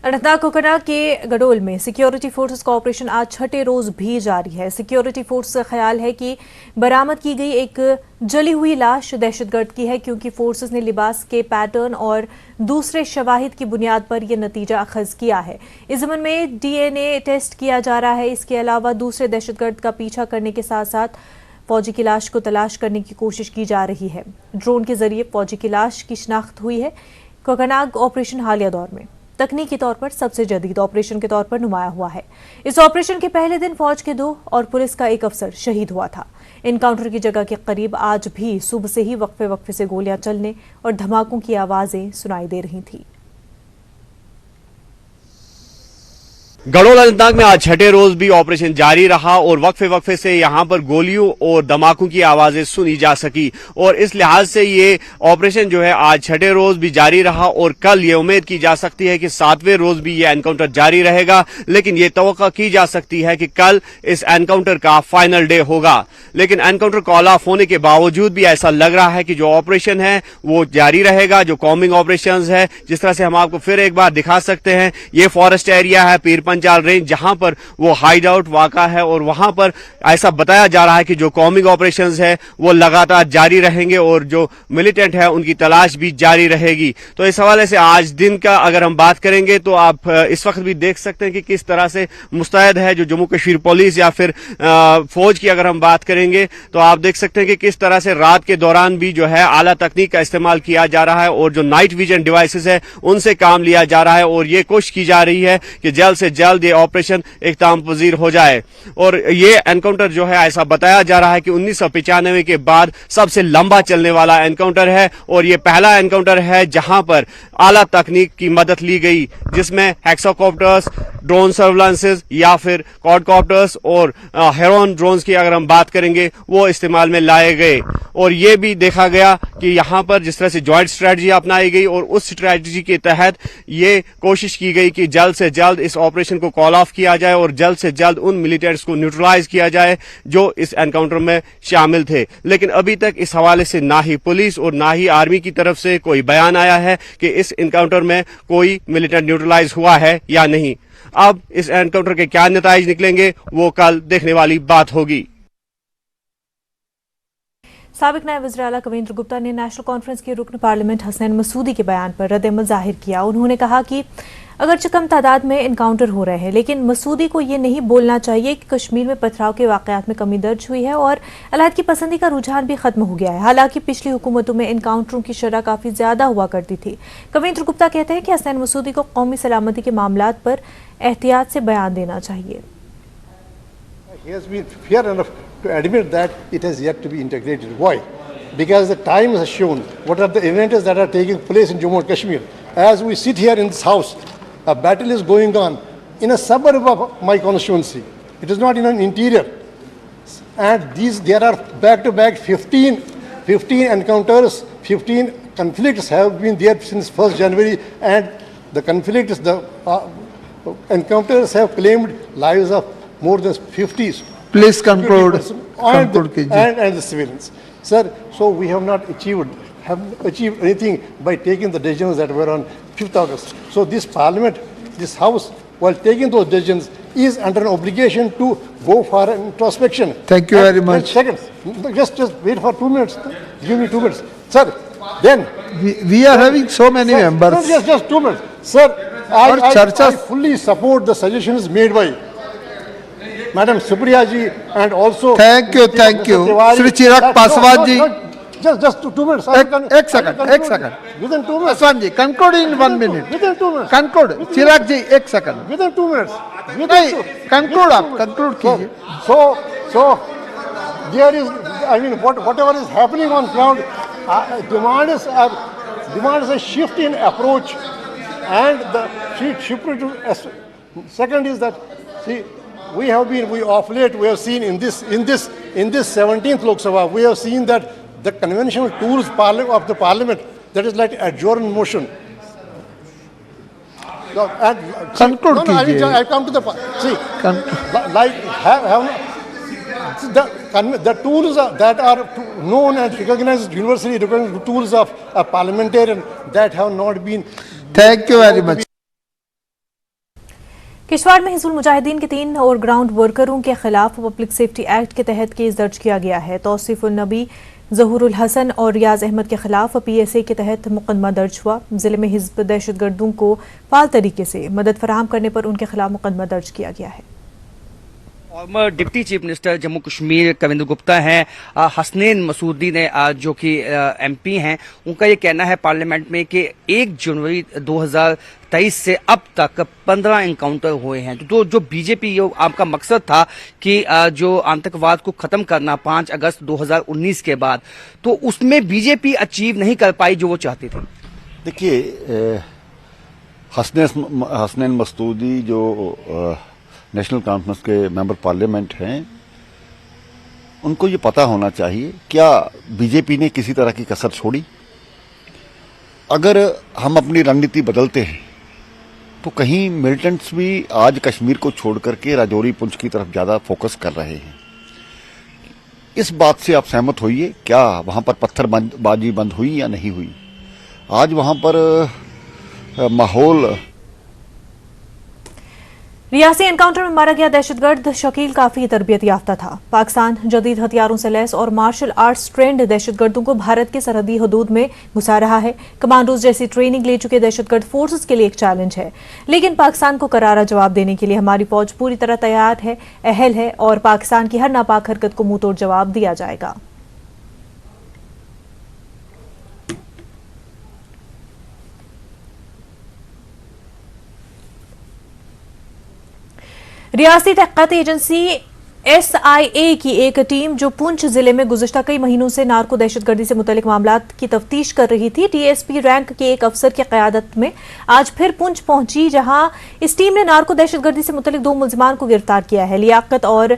अनंतनाग कोकना के गडोल में security forces का ऑपरेशन आज छठे रोज भी जारी है। सिक्योरिटी फोर्स का ख्याल है कि बरामद की गई एक जली हुई लाश दहशतगर्द की है, क्योंकि फोर्सेस ने लिबास के पैटर्न और दूसरे शवाहिद की बुनियाद पर यह नतीजा अखज किया है। इस जमन में डीएनए टेस्ट किया जा रहा है। इसके अलावा दूसरे दहशतगर्द का पीछा करने के साथ साथ फौजी की लाश को तलाश करने की कोशिश की जा रही है। ड्रोन के जरिए फौजी की लाश की शिनाख्त हुई है। कोकनाग ऑपरेशन हालिया दौर में तकनीकी तौर पर सबसे जदीद ऑपरेशन के तौर पर नुमाया हुआ है। इस ऑपरेशन के पहले दिन फौज के 2 और पुलिस का 1 अफसर शहीद हुआ था। इनकाउंटर की जगह के करीब आज भी सुबह से ही वक्फे से गोलियां चलने और धमाकों की आवाजें सुनाई दे रही थी। गडोल अनंतनाग में आज छठे रोज भी ऑपरेशन जारी रहा और वक्फे से यहां पर गोलियों और धमाकों की आवाजें सुनी जा सकी और इस लिहाज से ये ऑपरेशन जो है आज छठे रोज भी जारी रहा और कल ये उम्मीद की जा सकती है कि 7वें रोज भी ये एनकाउंटर जारी रहेगा। लेकिन ये तवक्का की जा सकती है कि कल इस एनकाउंटर का फाइनल डे होगा। लेकिन एनकाउंटर कॉल ऑफ होने के बावजूद भी ऐसा लग रहा है कि जो ऑपरेशन है वो जारी रहेगा। जो कॉम्बिंग ऑपरेशन है, जिस तरह से हम आपको फिर एक बार दिखा सकते हैं, ये फॉरेस्ट एरिया है पीरपंचाल रेंज, जहां पर वो हाइड आउट वाक़ा है और वहां पर ऐसा बताया जा रहा है कि जो कॉम्बिंग ऑपरेशंस है वो लगातार जारी रहेंगे और जो मिलिटेंट है उनकी तलाश भी जारी रहेगी। तो इस हवाले से आज दिन का अगर हम बात करेंगे तो आप इस वक्त भी देख सकते हैं कि किस तरह से मुस्तैद है जो जम्मू कश्मीर पुलिस या फिर फौज की अगर हम बात करेंगे तो आप देख सकते हैं कि किस तरह से रात के दौरान भी जो है आला तकनीक का इस्तेमाल किया जा रहा है और जो नाइट विजन डिवाइसेस है उनसे काम लिया जा रहा है और ये कोशिश की जा रही है कि जल्द से जल्द ये ऑपरेशन इख्तिताम पजीर हो जाए। और ये एनकाउंटर जो है ऐसा बताया जा रहा है कि 1995 के बाद सबसे लंबा चलने वाला एनकाउंटर है और ये पहला एनकाउंटर है जहां पर आला तकनीक की मदद ली गई, जिसमें हेक्साकॉप्टर्स, ड्रोन सर्विलांसेस या फिर क्वाडकॉप्टर्स और हेरोन ड्रोन्स की अगर हम बात करेंगे वो इस्तेमाल में लाए गए। और ये भी देखा गया कि यहां पर जिस तरह से जॉइंट स्ट्रेटजी अपनाई गई और उस स्ट्रेटजी के तहत ये कोशिश की गई कि जल्द से जल्द इस ऑपरेशन को कॉल ऑफ किया जाए और जल्द से जल्द उन मिलिटेंट्स को न्यूट्रलाइज किया जाए जो इस एनकाउंटर में शामिल थे। लेकिन अभी तक इस हवाले से ना ही पुलिस और ना ही आर्मी की तरफ से कोई बयान आया है कि इस एनकाउंटर में कोई मिलिटेंट न्यूट्रलाइज हुआ है या नहीं। अब इस एनकाउंटर के क्या नतीजे निकलेंगे वो कल देखने वाली बात होगी। साबिक नायब वज़ीर आला कवींद्र गुप्ता ने नेशनल कॉन्फ्रेंस के रुकन पार्लियामेंट हसनैन मसूदी के बयान पर रद्द-ए-अमल जाहिर किया। उन्होंने कहा कि अगरचे कम तादाद में इनकाउंटर हो रहे हैं, लेकिन मसूदी को ये नहीं बोलना चाहिए कि कश्मीर में पथराव के वाकयात में कमी दर्ज हुई है और अलहदगी पसंदी का रुझान भी खत्म हो गया है। हालांकि पिछली हुकूमतों में इनकाउंटरों की शरह काफ़ी ज़्यादा हुआ करती थी। कवींद्र गुप्ता कहते हैं कि हसनैन मसूदी को कौमी सलामती के मामलात पर एहतियात से बयान देना चाहिए। To admit that it has yet to be integrated. Why? Because the time has shown what are the events that are taking place in Jammu and Kashmir. As we sit here in this house, a battle is going on in a suburb of my constituency. It is not in an interior. And there are back-to-back 15 encounters, 15 conflicts have been there since 1st January, and the conflicts, the encounters have claimed lives of more than 50s. Please conclude. And the civilians. Sir, so we have not achieved anything by taking the decisions that were on 5th August. So this parliament, this house, while taking those decisions, is under an obligation to go for an introspection. Thank you very much. Seconds. Just wait for 2 minutes. Give me 2 minutes. Sir, then. We are having so many members. No, just 2 minutes. Sir, I fully support the suggestions made by Madam Supriya ji and also thank you Shri Chirag Paswan ji. Just 2 minutes. Ek second Within 2 minutes. Paswan ji, conclude in 1 minute. Within 2 minutes. Conclude. Chirag ji, ek second. Within 2 minutes. Conclude कीजिए. So there is, I mean, whatever is happening on ground demands a shift in approach, and the shift to second is that, see, we of late we have seen in this 17th Lok Sabha, we have seen that the conventional tools of the parliament, that is like adjourn motion. Conclude. I come to the the tools that are known and recognized, universally recognized tools of a parliamentarian, that have not been. Thank you very much. Kishtwar में हिजबुल मुजाहिदीन के 3 और ground वर्करों के खिलाफ public safety act के तहत case दर्ज किया गया है। तौसीफुल नबी, जहूरुल हसन और रियाज अहमद के खिलाफ PSA के तहत मुकदमा दर्ज हुआ। जिले में हिजब दहशतगर्दों को फाल तरीके से मदद फराहम करने पर उनके खिलाफ मुकदमा दर्ज किया गया है। Former deputy chief minister Jammu Kashmir Kavinder Gupta हैं, हसनैन मसूदी ने जो कि MP हैं, उनका ये कहना है पार्लियामेंट में कि 1 जनवरी 2023 से अब तक 15 एनकाउंटर हुए हैं। तो जो बीजेपी आपका मकसद था कि जो आतंकवाद को खत्म करना 5 अगस्त 2019 के बाद, तो उसमें बीजेपी अचीव नहीं कर पाई जो वो चाहती थी। देखिए, हसनैन मसूदी जो नेशनल कॉन्फ्रेंस के मेंबर पार्लियामेंट हैं, उनको ये पता होना चाहिए क्या बीजेपी ने किसी तरह की कसर छोड़ी। अगर हम अपनी रणनीति बदलते हैं तो कहीं मिलिटेंट्स भी आज कश्मीर को छोड़ करके राजौरी पुंछ की तरफ ज्यादा फोकस कर रहे हैं। इस बात से आप सहमत होइए, क्या वहां पर पत्थरबाजी बंद हुई या नहीं हुई? आज वहां पर माहौल रियासी एनकाउंटर में मारा गया दहशतगर्द शकील काफी तरबियत याफ्ता था। पाकिस्तान जदीद हथियारों से लैस और मार्शल आर्ट्स ट्रेंड दहशतगर्दों को भारत के सरहदी हदूद में घुसा रहा है। कमांडोज जैसी ट्रेनिंग ले चुके दहशतगर्द फोर्सेस के लिए एक चैलेंज है, लेकिन पाकिस्तान को करारा जवाब देने के लिए हमारी फौज पूरी तरह तैयार है, अहल है और पाकिस्तान की हर नापाक हरकत को मुंहतोड़ जवाब दिया जाएगा। रियासती तहकीकात एजेंसी SIA की एक टीम जो पुंछ जिले में गुज़िश्ता कई महीनों से नार्को दहशतगर्दी से मुतल्लिक मामलात की तफ्तीश कर रही थी, DSP रैंक के एक अफसर की क़यादत में आज फिर पुंछ पहुंची, जहां इस टीम ने नार्को दहशतगर्दी से मुतल्लिक 2 मुल्जिमान को गिरफ्तार किया है। लियाकत और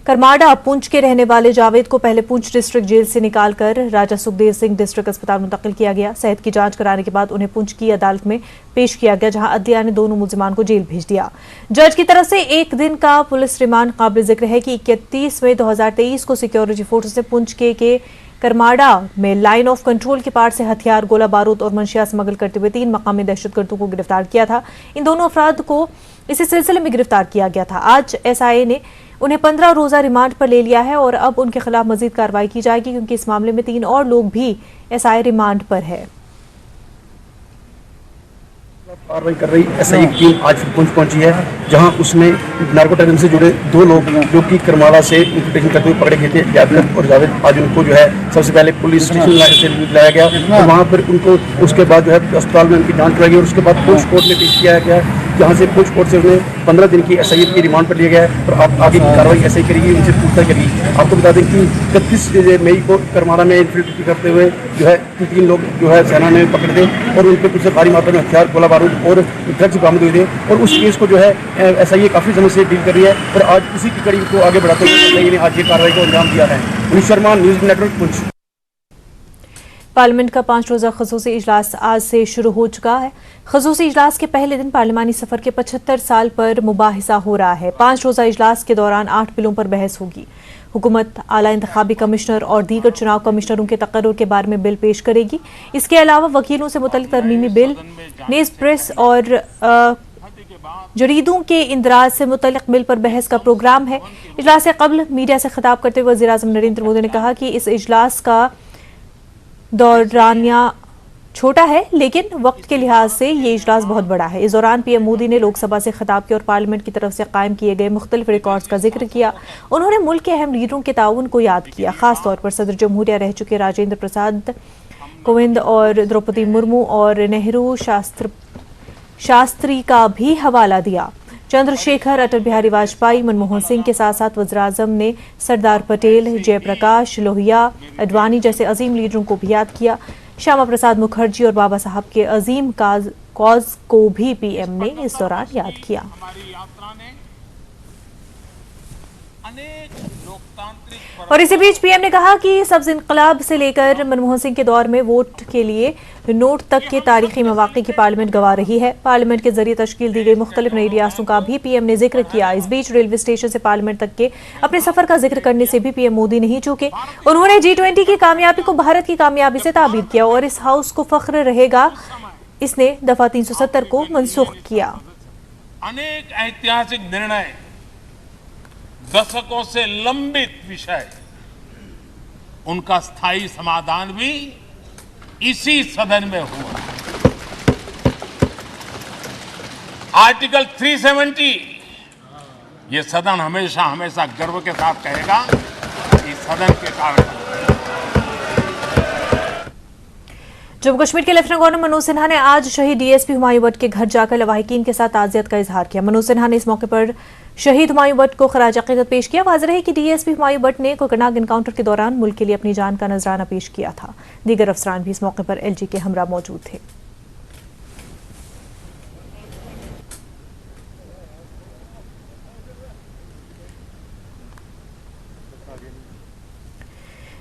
करमाड़ा पुंछ के रहने वाले जावेद को पहले पुंछ डिस्ट्रिक्ट जेल से निकालकर राजा सुखदेव सिंह डिस्ट्रिक्ट अस्पताल मुंतकिल किया गया। सेहत की जांच कराने के बाद उन्हें पुंछ की अदालत में पेश किया गया, जहां अदलिया ने दोनों मुल्जिमान को जेल भेज दिया। जज की तरफ से 1 दिन का पुलिस रिमांड काबिल जिक्र है कि 31 मई 2023 को सिक्योरिटी फोर्सेस ने पुंछ के करमाड़ा में लाइन ऑफ कंट्रोल के पार से हथियार, गोला बारूद और मंशियात स्मगल करते हुए 3 मकामी दहशतगर्दों को गिरफ्तार किया था। इन दोनों अफराद को इसी सिलसिले में गिरफ्तार किया गया था। आज SIA ने उन्हें 15 रोजा रिमांड पर ले लिया है और अब उनके खिलाफ मजीद कार्रवाई की जाएगी, क्योंकि इस मामले में 3 और लोग भी SIA रिमांड पर है। कार्रवाई कर रही SIA की टीम आज पुंछ पहुंची है, जहां उसमें नार्को टेररिज्म से जुड़े 2 लोग जो कि करमाला से इंफिल्ट्रेशन करते हुए पकड़े गए थे, यादव और जावेद। आज उनको जो है सबसे पहले पुलिस स्टेशन से लाया गया और वहां पर उनको उसके बाद जो है अस्पताल में उनकी जांच कराई गई और उसके बाद पुंछ कोर्ट में पेश किया गया, जहां से पुंछ कोर्ट से उन्हें 15 दिन की SIA की रिमांड पर लिया गया है और अब आगे की कार्रवाई SIA करेगी, उनसे पूछताछ करेगी। आपको बता दें कि 31 मई को करमाला में इंफिल्ट्रेशन करते हुए जो है 3 लोग जो है सेना ने पकड़े थे और उन पर कुछ भारी मात्रा में हथियार, गोला बारूद और ड्रग्स बरामद हुए थे और उस केस को जो है SIA काफी समय से डील कर रही है और आज उसी की कड़ी को आगे बढ़ाते हुए SIA ने आज ये कार्रवाई को अंजाम दिया है। Manish Sharma, news network, Poonch. Parliament का 5 रोजा खसूसी इजलास आज से शुरू हो चुका है। खसूसी इजलास के पहले दिन पार्लिमानी सफर के 75 साल पर मुबाहिसा हो रहा है। 5 रोजा इजलास के दौरान 8 बिलों पर बहस होगी। हुकूमत आला इंतखाबी कमिश्नर और दीगर चुनाव कमिश्नरों के तकर्रुर के बारे में बिल पेश करेगी। इसके अलावा वकीलों से मुतल्लिक तरमीमी बिल, नेज प्रेस और जरीदों के इंदराज से मुतल्लिक बिल पर बहस का प्रोग्राम है। इजलास से कबल मीडिया से खिताब करते हुए वज़ीर-ए-आज़म नरेंद्र मोदी ने कहा कि इस इजलास का दौरानिया छोटा है, लेकिन वक्त के लिहाज से ये इजलास बहुत बड़ा है। इस दौरान PM मोदी ने लोकसभा से खिताब किया और पार्लियामेंट की तरफ से कायम किए गए मुख्तलिफ रिकॉर्ड्स का जिक्र किया। उन्होंने मुल्क के अहम लीडरों के ताउन को याद किया, खासतौर पर सदर जमहूरिया रह चुके राजेंद्र प्रसाद कोविंद और द्रौपदी मुर्मू और नेहरू शास्त्री का भी हवाला दिया। चंद्रशेखर, अटल बिहारी वाजपेयी, मनमोहन सिंह के साथ साथ वज़ीर-ए-आज़म ने सरदार पटेल, जयप्रकाश, लोहिया, अडवाणी जैसे अजीम लीडरों को भी याद किया। श्यामा प्रसाद मुखर्जी और बाबा साहब के अजीम कॉज को भी PM ने इस दौरान याद किया। और इसी बीच PM ने कहा कि सब्ज इनकलाब से लेकर मनमोहन सिंह के दौर में वोट के लिए नोट तक के तारीखी मौक़े की पार्लियामेंट गवा रही है। पार्लियामेंट के जरिए तश्कील दी गई मुख्तलिफ नई रियासतों का भी PM ने जिक्र किया। इस बीच रेलवे स्टेशन से पार्लियामेंट तक के अपने सफर का जिक्र करने से भी PM मोदी नहीं चूके। उन्होंने G20 की कामयाबी को भारत की कामयाबी से ताबीर किया और इस हाउस को फख्र रहेगा इसने दफा 370 को मनसूख किया। अनेक ऐतिहासिक निर्णय, दशकों से लंबित विषय, उनका स्थायी समाधान भी इसी सदन में हुआ। आर्टिकल 370, ये सदन हमेशा हमेशा गर्व के साथ कहेगा कि सदन के कारण। जम्मू कश्मीर के लेफ्टिनेंट गवर्नर मनोज सिन्हा ने आज शहीद डीएसपी हुमायूं भट्ट के घर जाकर लवाहिकीन के साथ ताज़ियत का इजहार किया। मनोज सिन्हा ने इस मौके पर शहीद हुमायूं भट्ट को खराज अकीदत पेश किया। वाज़ेह है कि डीएसपी हुमायूं भट्ट ने कोकरनाग एनकाउंटर के दौरान मुल्क के लिए अपनी जान का नजराना पेश किया था। दीगर अफसरान भी इस मौके पर एलजी के हमरा मौजूद थे।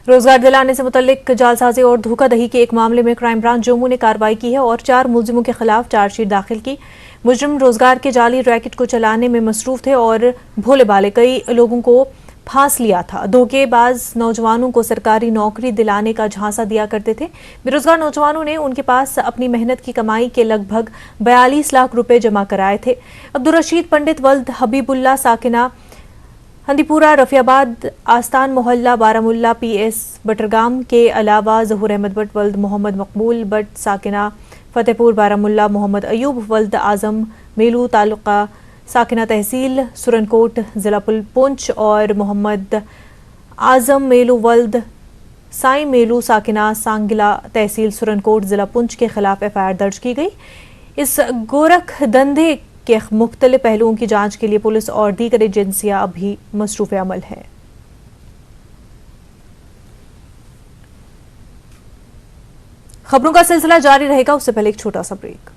रोजगार दिलाने से मुतल्लिक जालसाजी और धोखाधड़ी के एक मामले में क्राइम ब्रांच जम्मू ने कार्रवाई की है और 4 मुलजिमों के खिलाफ चार्जशीट दाखिल की। मुजरिम रोजगार के जाली रैकेट को चलाने में मसरूफ थे और भोले भाले कई लोगों को फांस लिया था। धोखेबाज नौजवानों को सरकारी नौकरी दिलाने का झांसा दिया करते थे। बेरोजगार नौजवानों ने उनके पास अपनी मेहनत की कमाई के लगभग 42 लाख रुपए जमा कराए थे। अब्दुल रशीद पंडित वल्द हबीबुल्ला साकिना हंदीपुरा रफियाबाद आस्तान मोहल्ला बारामुल्ला पीएस बटरगाम के अलावा जहूर अहमद भट्ट वल्द मोहम्मद मकबूल भट्ट साकिना फतेहपुर बारामुल्ला मोहम्मद अयूब वल्द आजम मेलू तालुका साकिना तहसील सुरनकोट जिला पुंछ और मोहम्मद आजम मेलू वल्द साई मेलू साकिना सांगिला तहसील सुरनकोट जिला पुंछ के खिलाफ एफआईआर दर्ज की गई। इस गोरख धंधे के मुख्तलिफ पहलुओं की जांच के लिए पुलिस और दीगर एजेंसियां अभी मसरूफ अमल है। खबरों का सिलसिला जारी रहेगा, उससे पहले एक छोटा सा ब्रेक।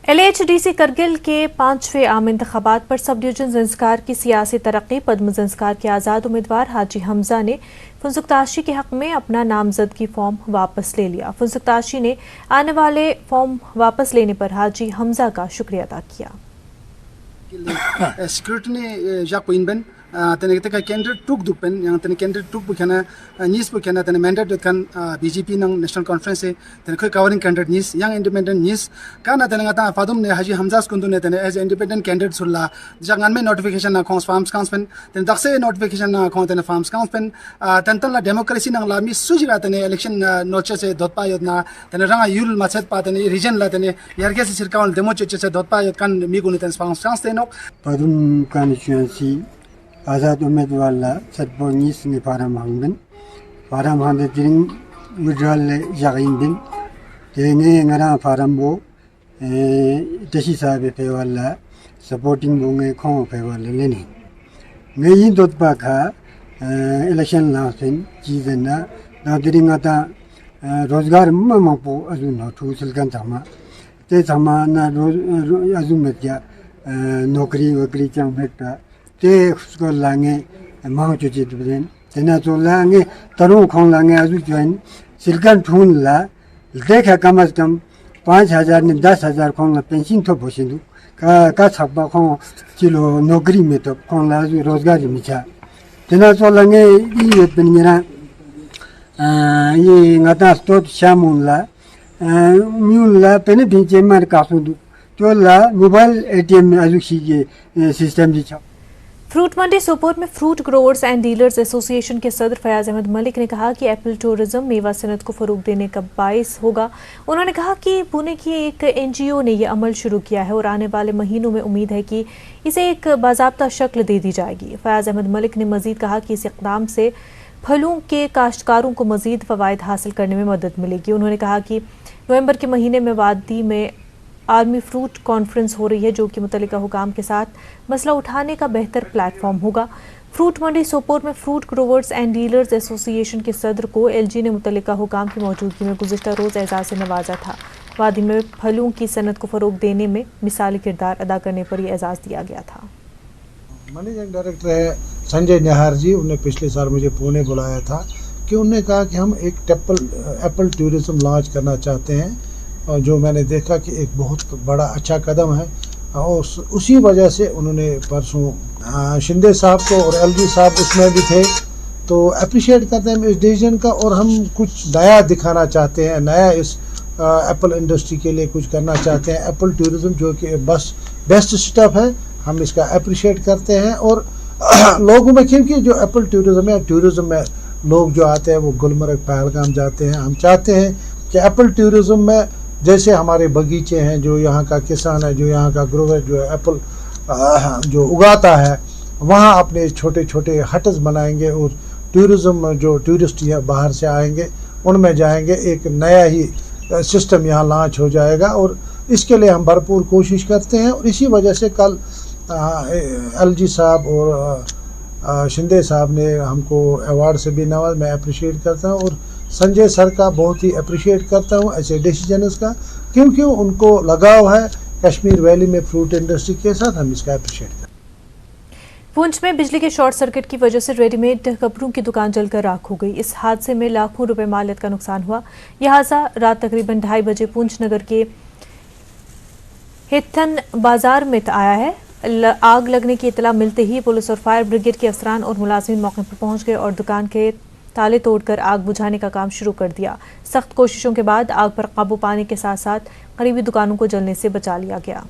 LHDC करगिल के 5वें आम इंतखाबात पर सब डिवीजन ज़ंस्कार की सियासी तरक्की। पद्म ज़ंस्कार के आज़ाद उम्मीदवार हाजी हमजा ने फुनसुकताशी के हक में अपना नामजदगी फॉर्म वापस ले लिया। फुनसुकताशी ने आने वाले फॉर्म वापस लेने पर हाजी हमजा का शुक्रिया अदा किया। Scrutiny Jacques Inben, tene kita candidate tuk dupen, yang tene candidate tuk bukan news bukan tene mandate kan BJP nang national conference tene koi covering candidate news, yang independent news, karena tene ngata Fadum ne Haji Hamza skundu ne tene as independent candidate sulla, jangan me notification na kong farms council, tene dakse notification na kong tene farms council, tentang la democracy nang la mis sujira tene election noche se dot pa yod na tene ranga yul macet pa tene region la tene yarge se sirkawan demo choche se dot pa yod kan migu ne tene farms council no Padum constituency Azad उम्मीदवार ला सतपोनीस ने form हांदे तिरिंग withdrawal जागिन दिन तेने ngara form वो तशी साहब पे वाला supporting बोंगे खों पे वाला लेने नई दोत पाखा इलेक्शन लाउंसिन चीज़ ना तिरिंग आता रोजगार ममापो अजुन हो ठूसल kan sama ते sama ना अजुन में क्या नौकरी वकरी चांग बेटा ते उसको लांगे मांग चुची तुझें तेना तो लांगे तरुण खों लांगे आजू जोइन सिलकन ठून ला देखा कम से कम 5,000 ने 10,000 खों ला पेंशन तो बोशिंदु का छप्पा खों चिलो नौकरी में तो खों ला आजू रोजगार मिचा तेना तो लांगे ये पेनिरा ये ngata स्टोट शामुन ला म्यून ला पेने भिंचे मार कासुदु तो ला मोबाइल ATM आजू सीजे सिस्टम जी छा। फ्रूट मंडी सोपोर में fruit growers and dealers association के सदर फयाज अहमद मलिक ने कहा कि एप्पल टूरिज्म मेवा सनत को फरोग देने का बाइस होगा। उन्होंने कहा कि पुणे की एक NGO ने यह अमल शुरू किया है और आने वाले महीनों में उम्मीद है कि इसे एक बाज़ाब्ता शक्ल दे दी जाएगी। फयाज अहमद मलिक ने मजीद कहा कि इस इक़दाम से फलों के काश्तकारों को मजीद फ़वाइद हासिल करने में मदद मिलेगी। उन्होंने कहा कि नवंबर के महीने में वादी में आर्मी फ्रूट कॉन्फ्रेंस हो रही है जो कि मुतल्लिका हुकाम के साथ मसला उठाने का बेहतर प्लेटफॉर्म होगा। फ्रूट मंडी सोपोर में fruit growers and dealers association के सदर को LG ने मुतल्लिका हुकाम की मौजूदगी में गुज़िश्ता रोज़ एजाज़ से नवाजा था। वादी में फलों की सनत को फ़रोग देने में मिसाली किरदार अदा करने पर यह एजाज़ दिया गया था। मैनेजिंग डायरेक्टर है संजय निहार जी, उन्होंने पिछले साल मुझे पुणे बुलाया था कि उन्होंने कहा कि हम एक एप्पल टूरिज्म लॉन्च करना चाहते हैं, और जो मैंने देखा कि एक बहुत बड़ा अच्छा कदम है और उसी वजह से उन्होंने परसों शिंदे साहब को और LG साहब उसमें भी थे तो अप्रिशिएट करते हैं इस डिसीजन का, और हम कुछ नया दिखाना चाहते हैं, नया इस एप्पल इंडस्ट्री के लिए कुछ करना चाहते हैं। एप्पल टूरिज्म जो कि बस बेस्ट स्टेप है, हम इसका अप्रिशिएट करते हैं। और लोगों में क्योंकि जो एप्पल टूरिज्म है, टूरिज्म में लोग जो आते हैं वो गुलमर्ग पहलगाम जाते हैं, हम चाहते हैं कि एप्पल टूरिज्म में जैसे हमारे बगीचे हैं, जो यहाँ का किसान है, जो यहाँ का ग्रोवर जो है एप्पल जो उगाता है, वहाँ अपने छोटे छोटे हट्स बनाएंगे और टूरिज्म जो टूरिस्ट यहाँ बाहर से आएंगे उनमें जाएंगे, एक नया ही सिस्टम यहाँ लॉन्च हो जाएगा और इसके लिए हम भरपूर कोशिश करते हैं। और इसी वजह से कल LG साहब और शिंदे साहब ने हमको अवार्ड से भी नवाज, मैं अप्रिशिएट करता हूँ और संजय सर का बहुत ही अप्रिशिएट करता हूँ ऐसे डिसीजन का, क्योंकि उनको लगाव है कश्मीर वैली में फ्रूट इंडस्ट्री के साथ, हम इसका अप्रिशिएट करते हैं। पुंछ में बिजली के शॉर्ट सर्किट की वजह से रेडीमेड कपड़ों की दुकान जलकर राख हो गई। इस हादसे में लाखों रुपए मालियत का नुकसान हुआ। यह हादसा रात तकरीबन 2:30 बजे पुंछ नगर के हिथन बाजार में आया है। आग लगने की इतला मिलते ही पुलिस और फायर ब्रिगेड के अफसरान और मुलाजिमीन मौके पर पहुंच गए और दुकान के ताले तोड़कर आग बुझाने का काम शुरू कर दिया। सख्त कोशिशों के बाद आग पर काबू पाने के साथ साथ करीबी दुकानों को जलने से बचा लिया गया।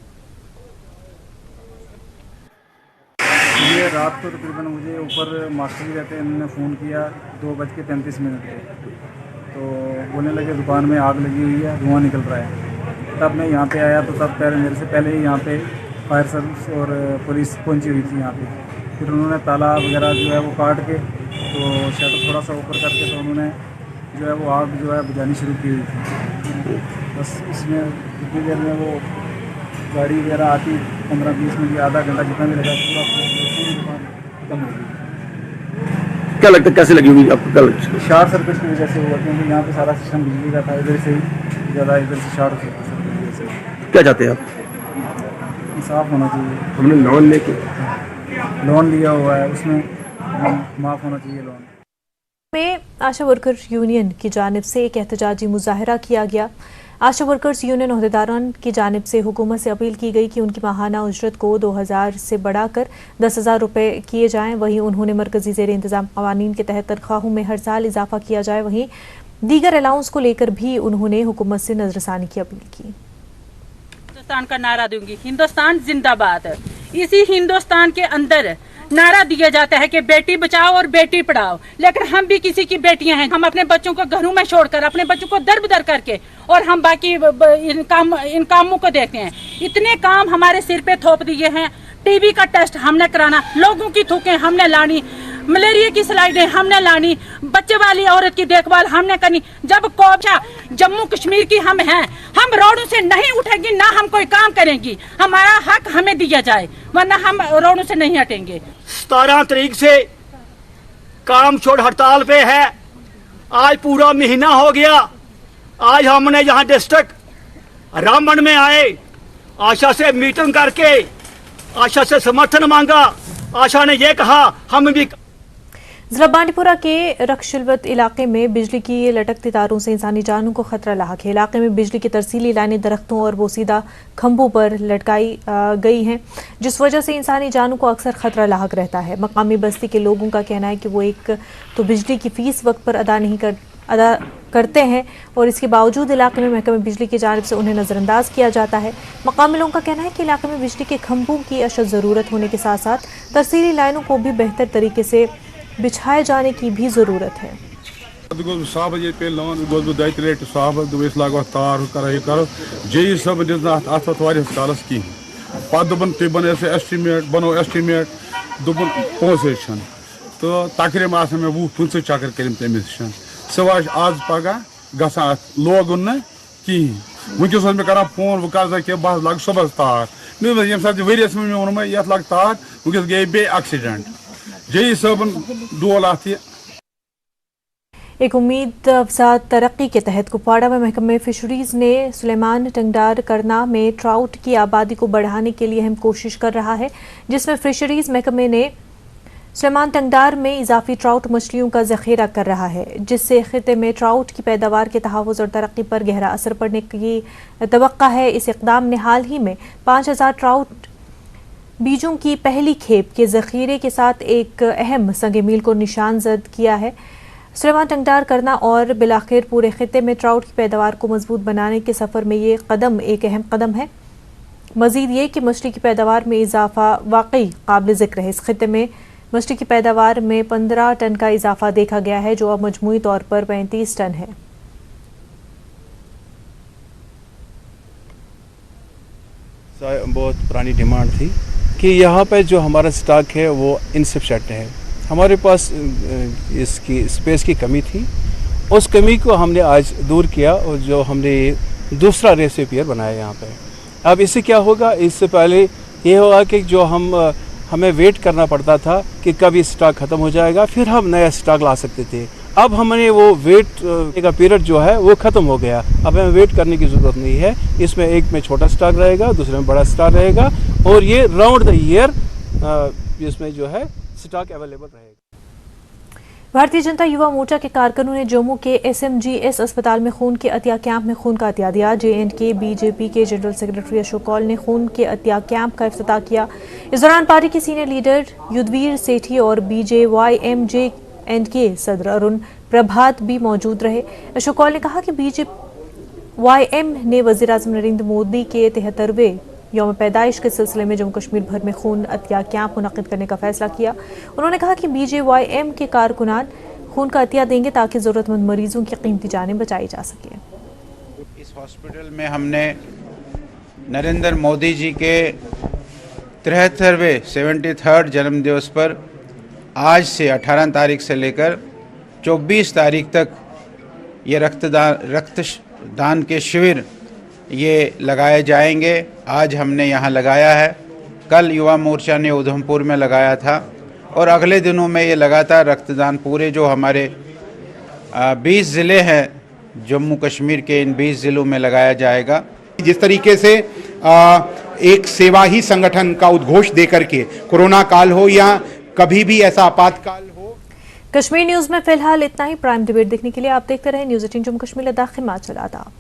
ये रात को तकरीबन मुझे ऊपर मास्टर जी रहते हैं, उन्होंने फ़ोन किया 2:35 पे, तो बोलने लगे दुकान में आग लगी हुई है, धुआं निकल रहा है। तब मैं यहाँ पे आया तो तब मेरे से पहले ही यहाँ पे फायर सर्विस और पुलिस पहुँची हुई थी यहाँ पे। फिर उन्होंने ताला वगैरह जो है वो काट के तो शटर थोड़ा सा ऊपर करके तो उन्होंने जो है वो आग जो है बुझानी शुरू की हुई थी। बस इसमें कितनी देर में वो गाड़ी वगैरह आती 15-20 मिनट आधा घंटा जितना भी लगा पूरा दुकान खत्म हो गई। क्या लगता है कैसे लगी हुई आपको? क्या शॉर्ट सर्किट की वजह से हुआ, क्योंकि यहाँ पे सारा सिस्टम बिजली का था, इधर से ही ज़्यादा इधर से शॉर्ट सर्किट की वजह से। क्या चाहते हैं आप? इंसाफ होना चाहिए। हमने लोन लेके लोन लिया हुआ है, उसमें माफ़ होना चाहिए लोन। में आशा वर्कर्स यूनियन की जानिब से एक एहतजाजी मुजाहरा किया गया। आशा वर्कर्स यूनियन अहदेदारान की जानिब से हुकूमत से अपील की गई कि उनकी माहाना उजरत को 2000 से बढ़ाकर 10,000 रुपये किए जाएं। वहीं उन्होंने मरकजी ज़ेर इंतज़ाम क़वानीन के तहत तनख्वाहों में हर साल इजाफा किया जाए। वहीं दीगर अलाउंस को लेकर भी उन्होंने हुकूमत से नजरसानी की अपील की। हिंदुस्तान का नारा दूंगी, हिंदुस्तान जिंदाबाद। इसी हिंदुस्तान के अंदर नारा दिया जाता है कि बेटी बचाओ और बेटी पढ़ाओ, लेकिन हम भी किसी की बेटियां हैं। हम अपने बच्चों को घरों में छोड़कर, अपने बच्चों को दर बदर करके और हम बाकी इन कामों को देखते हैं। इतने काम हमारे सिर पे थोप दिए हैं। टीबी का टेस्ट हमने कराना, लोगों की थूकें हमने लानी, मलेरिया की स्लाइडें हमने लानी, बच्चे वाली औरत की देखभाल हमने करनी। जब कौशा जम्मू कश्मीर की हम हैं, हम रोडों से नहीं उठेंगी, ना हम कोई काम करेंगी। हमारा हक हमें दिया जाए, वरना हम रोडों से नहीं हटेंगे। 17 तारीख से काम छोड़ हड़ताल पे है। आज पूरा महीना हो गया। आज हमने यहाँ डिस्ट्रिक्ट रामबन में आए, आशा से मीटिंग करके आशा से समर्थन मांगा। आशा ने ये कहा हम भी। जिला बांडीपुरा के रक्षिलवत इलाके में बिजली की लटकती तारों से इंसानी जानों को खतरा लाक है। इलाके में बिजली की तरसीली लाइनें दरख्तों और बोसीदा खंभों पर लटकाई गई हैं, जिस वजह से इंसानी जानों को अक्सर खतरा लाक रहता है। मकामी बस्ती के लोगों का कहना है कि वो एक तो बिजली की फीस वक्त पर अदा करते हैं और इसके बावजूद इलाके में महकमे बिजली की जानिब से उन्हें नज़रअंदाज किया जाता है। मकामी लोगों का कहना है कि इलाके में बिजली के खंभों की अशद ज़रूरत होने के साथ साथ तरसीली लाइनों को भी बेहतर तरीके से बिछाए जाने की भी ज़रूरत है। साहब ये पे लोन गोस बह दत रेट साहब दुस लागो तार करो जे सब अत कालस कहें पे दोपन तुम बनो एस्टिमेट दोपन पोस तो तकरीब आ मे 20-25 चक्कर कर तमिस सह आज पगह ग लोगुन न कहें। वनकस मे कर फोन वह कर बह लग सुबह तार ये सात वरियस में वोन ये लग तार वनकस गई बे एक्सीडेंट जे सबन डोल अत। एक उम्मीद अफजा तरक्की के तहत कुपवाड़ा में महकमे फिशरीज ने सुलेमान टंगडार करना में ट्राउट की आबादी को बढ़ाने के लिए अहम कोशिश कर रहा है, जिसमें फिशरीज महकमे ने सुलेमान टंगडार में इजाफी ट्राउट मछलियों का जखीरा कर रहा है, जिससे खिते में ट्राउट की पैदावार के तहफ़्फ़ुज़ और तरक्की पर गहरा असर पड़ने की तवक्का है। इस इक़दाम ने हाल ही में 5,000 ट्राउट बीजों की पहली खेप के जखीरे के साथ एक अहम संग मील को निशान जद किया है। सुलेमान टंगडार करना और बिलाखिर पूरे खिते में ट्राउट की पैदावार को मजबूत बनाने के सफ़र में ये कदम एक अहम कदम है। मज़ीद ये कि मछली की पैदावार में इजाफा वाकई काबिल ज़िक्र है। इस खिते में मछली की पैदावार में 15 टन का इजाफा देखा गया है, जो अब मजमूई तौर पर 35 टन है। बहुत पुरानी डिमांड थी कि यहाँ पे जो हमारा स्टॉक है वो इनसफिशिएंट है। हमारे पास इसकी स्पेस की कमी थी, उस कमी को हमने आज दूर किया और जो हमने दूसरा रेसिपियर बनाया यहाँ पे। अब इससे क्या होगा, इससे पहले ये होगा कि जो हमें वेट करना पड़ता था कि कब ये स्टॉक ख़त्म हो जाएगा, फिर हम नया स्टॉक ला सकते थे। अब हमने वो वेट का पीरियड जो है वो ख़त्म हो गया। अब हमें वेट करने की ज़रूरत नहीं है। इसमें एक में छोटा स्टॉक रहेगा, दूसरे में बड़ा स्टॉक रहेगा और ये राउंड द ईयर इसमें जो है स्टॉक अवेलेबल रहेगा। भारतीय जनता युवा मोर्चा के कारकुनों ने जम्मू के SMGS अस्पताल में खून के अतिया कैंप में खून का अतिया दिया। JNK BJP के जनरल सेक्रेटरी अशोक कौल ने खून के अतिया कैंप का इफ्तिताह किया। इस दौरान पार्टी के सीनियर लीडर युद्धवीर सेठी और BJYMJNK सदर अरुण प्रभात भी मौजूद रहे। अशोक कौल ने कहा कि BJYM ने वज़ीर आज़म नरेंद्र मोदी के 73वें यौम पैदाइश के सिलसिले में जम्मू कश्मीर भर में खून अतिया कैंप मुनक़िद करने का फैसला किया। उन्होंने कहा कि BJYM के कारकुनान खून का अतिया देंगे ताकि ज़रूरतमंद मरीजों की कीमती जानें बचाई जा सके। इस हॉस्पिटल में हमने नरेंद्र मोदी जी के 73वें 73rd जन्मदिवस पर आज से 18 तारीख से लेकर 24 तारीख तक ये रक्तदान के शिविर ये लगाए जाएंगे। आज हमने यहाँ लगाया है, कल युवा मोर्चा ने उधमपुर में लगाया था और अगले दिनों में ये लगातार रक्तदान पूरे जो हमारे 20 ज़िले हैं जम्मू कश्मीर के, इन 20 ज़िलों में लगाया जाएगा। जिस तरीके से एक सेवा ही संगठन का उद्घोष देकर के कोरोना काल हो या कभी भी ऐसा आपातकाल हो। कश्मीर न्यूज में फिलहाल इतना ही। प्राइम डिबेट देखने के लिए आप देखते रहे न्यूज़ 18 जम्मू कश्मीर लद्दाख। खिदमत चलाता।